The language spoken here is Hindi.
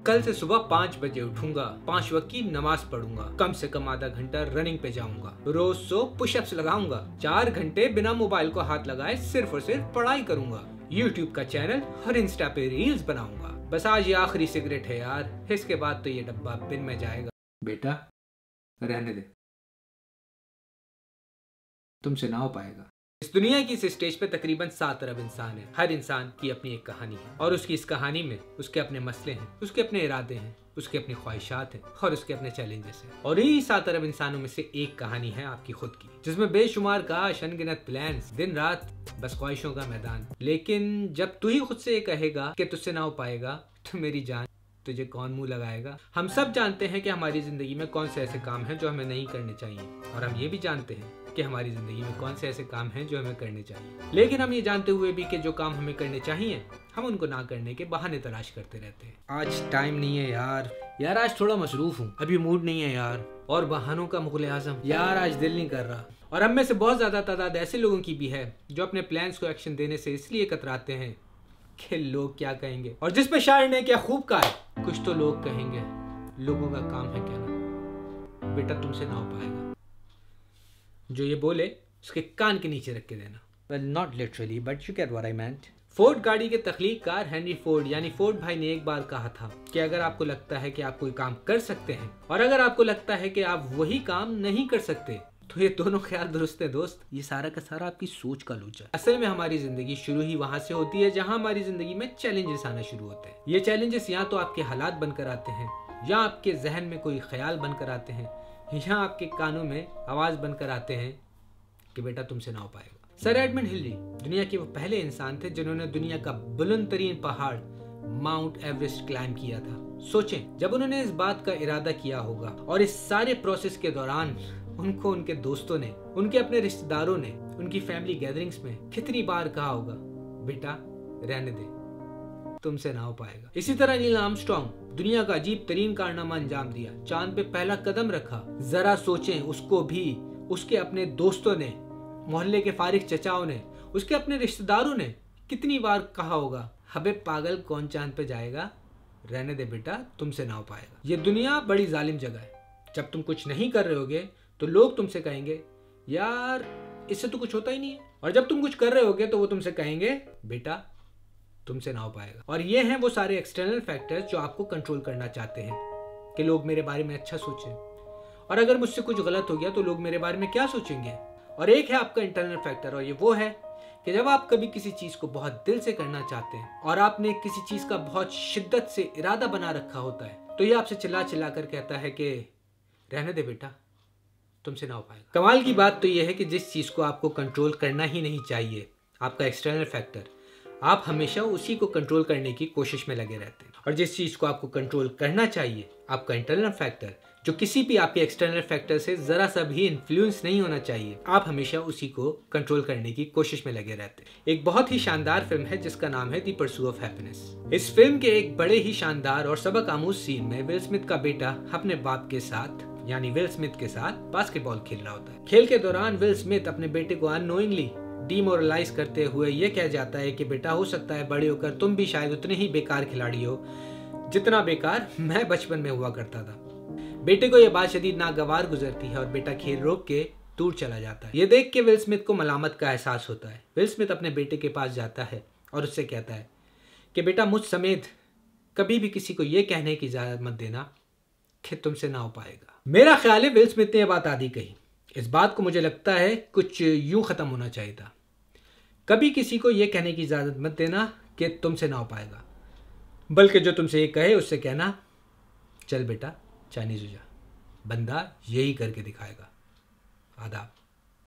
कल से सुबह 5 बजे उठूंगा, 5 वक्त की नमाज पढ़ूंगा, कम से कम आधा घंटा रनिंग पे जाऊंगा, रोज 100 पुशअप्स लगाऊंगा, 4 घंटे बिना मोबाइल को हाथ लगाए सिर्फ और सिर्फ पढ़ाई करूंगा, यूट्यूब का चैनल और इंस्टा पे रील्स बनाऊंगा। बस आज ये आखिरी सिगरेट है यार, इसके बाद तो ये डब्बा बिन में जाएगा। बेटा रहने दे, तुमसे ना हो पाएगा। इस दुनिया की इस स्टेज पे तकरीबन 7 अरब इंसान है। हर इंसान की अपनी एक कहानी है और उसकी इस कहानी में उसके अपने मसले हैं, उसके अपने इरादे हैं, उसके अपनी ख्वाहिशात हैं और उसके अपने चैलेंजेस हैं। और यही 7 अरब इंसानों में से एक कहानी है आपकी खुद की, जिसमें बेशुमार काश, अनगिनत प्लान्स, दिन रात बस ख्वाहिशों का मैदान। लेकिन जब तू ही खुद से ये कहेगा कि तुझसे ना हो पाएगा, तो मेरी जान तुझे कौन मुंह लगाएगा। हम सब जानते हैं कि हमारी जिंदगी में कौन से ऐसे काम हैं जो हमें नहीं करने चाहिए, और हम ये भी जानते हैं कि हमारी जिंदगी में कौन से ऐसे काम हैं जो हमें करने चाहिए। लेकिन हम ये जानते हुए भी कि जो काम हमें करने चाहिए, हम उनको ना करने के बहाने तलाश करते रहते हैं। आज टाइम नहीं है यार आज थोड़ा मसरूफ हूँ, अभी मूड नहीं है यार, और बहानों का मुगल आजम यार आज दिल नहीं कर रहा। और हम में से बहुत ज्यादा तादाद ऐसे लोगों की भी है जो अपने प्लान्स को एक्शन देने से इसलिए कतराते हैं कि लोग क्या कहेंगे। और जिस पे शायर ने क्या खूब कहा है, कुछ तो लोग कहेंगे, लोगों का काम है कहना। बेटा तुमसे ना हो पाएगा। जो ये बोले उसके कान के नीचे रख के देना। Well, not literally, but you get what I meant. Ford गाड़ी के तख्लीककार हेनरी फोर्ड यानी फोर्ड भाई ने एक बार कहा था कि अगर आपको लगता है कि आप कोई काम कर सकते हैं और अगर आपको लगता है कि आप वही काम नहीं कर सकते, तो ये दोनों ख्याल दुरुस्त है दोस्त। ये सारा का सारा आपकी सोच का लोचा है। असल में हमारी जिंदगी शुरू ही वहां से होती है जहां हमारी जिंदगी में चैलेंजेस आना शुरू होते हैं। ये चैलेंजेस या तो आपके हालात बनकर आते हैं, या आपके जहन में कोई ख्याल बनकर आते हैं, या आपके कानों में आवाज बनकर आते हैं कि बेटा तुमसे ना हो पाएगा। सर एडमंड हिलरी दुनिया के वो पहले इंसान थे जिन्होंने दुनिया का बुलंद तरीन पहाड़ माउंट एवरेस्ट क्लाइम किया था। सोचें, जब उन्होंने इस बात का इरादा किया होगा और इस सारे प्रोसेस के दौरान उनको उनके दोस्तों ने, उनके अपने रिश्तेदारों ने, उनकी फैमिली गैदरिंग्स में कितनी बार कहा होगा, बेटा रहने दे, तुमसे ना हो पाएगा। इसी तरह नील आर्मस्ट्रॉन्ग दुनिया का अजीब तरीन कारनामा अंजाम दिया, चांद पे पहला कदम रखा। जरा सोचें, उसको भी उसके अपने दोस्तों ने, मोहल्ले के फारिग चचाओं ने, उसके अपने रिश्तेदारों ने कितनी बार कहा होगा, हबे पागल कौन चांद पे जाएगा, रहने दे बेटा, तुमसे ना हो पाएगा। ये दुनिया बड़ी जालिम जगह है। जब तुम कुछ नहीं कर रहे होगे तो लोग तुमसे कहेंगे यार इससे तो कुछ होता ही नहीं है, और जब तुम कुछ कर रहे होगे तो वो तुमसे कहेंगे बेटा तुमसे ना हो पाएगा। और ये हैं वो सारे एक्सटर्नल फैक्टर्स जो आपको कंट्रोल करना चाहते हैं कि लोग मेरे बारे में अच्छा सोचें, और अगर मुझसे कुछ गलत हो गया तो लोग मेरे बारे में क्या सोचेंगे। और एक है आपका इंटरनल फैक्टर, और ये वो है कि जब आप कभी किसी चीज को बहुत दिल से करना चाहते हैं और आपने किसी चीज का बहुत शिद्दत से इरादा बना रखा होता है, तो ये आपसे चिल्ला चिल्ला कर कहता है कि रहने दे बेटा, तुमसे ना हो पाएगा। कमाल की बात तो ये है कि जिस चीज को आपको कंट्रोल करना ही नहीं चाहिए, आपका एक्सटर्नल फैक्टर, आप हमेशा उसी को कंट्रोल करने की कोशिश में लगे रहते हैं। और जिस चीज को आपको कंट्रोल करना चाहिए, आपका इंटरनल फैक्टर, जो किसी भी आपके एक्सटर्नल फैक्टर से जरा सा भी इन्फ्लुएंस नहीं होना चाहिए, आप हमेशा उसी को कंट्रोल करने की कोशिश में लगे रहते हैं। एक बहुत ही शानदार फिल्म है जिसका नाम है द परस्यूट ऑफ हैप्पीनेस। इस फिल्म के एक बड़े ही शानदार और सबक आमूज सीन में विल स्मिथ का बेटा अपने बाप के साथ यानी विल स्मिथ के साथ बास्केटबॉल खेल रहा होता है। खेल के दौरान विल स्मिथ अपने बेटे को अननोइंगली डिमोरलाइज करते हुए ये कह जाता है कि बेटा हो सकता है बड़े होकर तुम भी शायद उतने ही बेकार खिलाड़ी हो जितना बेकार मैं बचपन में हुआ करता था। बेटे को यह बात शदीद नागवार गुजरती है और बेटा खेल रोक के दूर चला जाता है। ये देख के विल स्मिथ को मलामत का एहसास होता है। विल स्मिथ अपने बेटे के पास जाता है और उससे कहता है कि बेटा मुझ समेत कभी भी किसी को यह कहने की इजाजत मत देना कि तुमसे ना हो पाएगा। मेरा ख्याल है विल स्मिथ ने यह बात आधी कही। इस बात को मुझे लगता है कुछ यूं खत्म होना चाहिए था, कभी किसी को यह कहने की इजाजत मत देना कि तुमसे ना हो पाएगा, बल्कि जो तुमसे ये कहे उससे कहना चल बेटा चाइनीज हो जा, बंदा यही करके दिखाएगा। आदाब।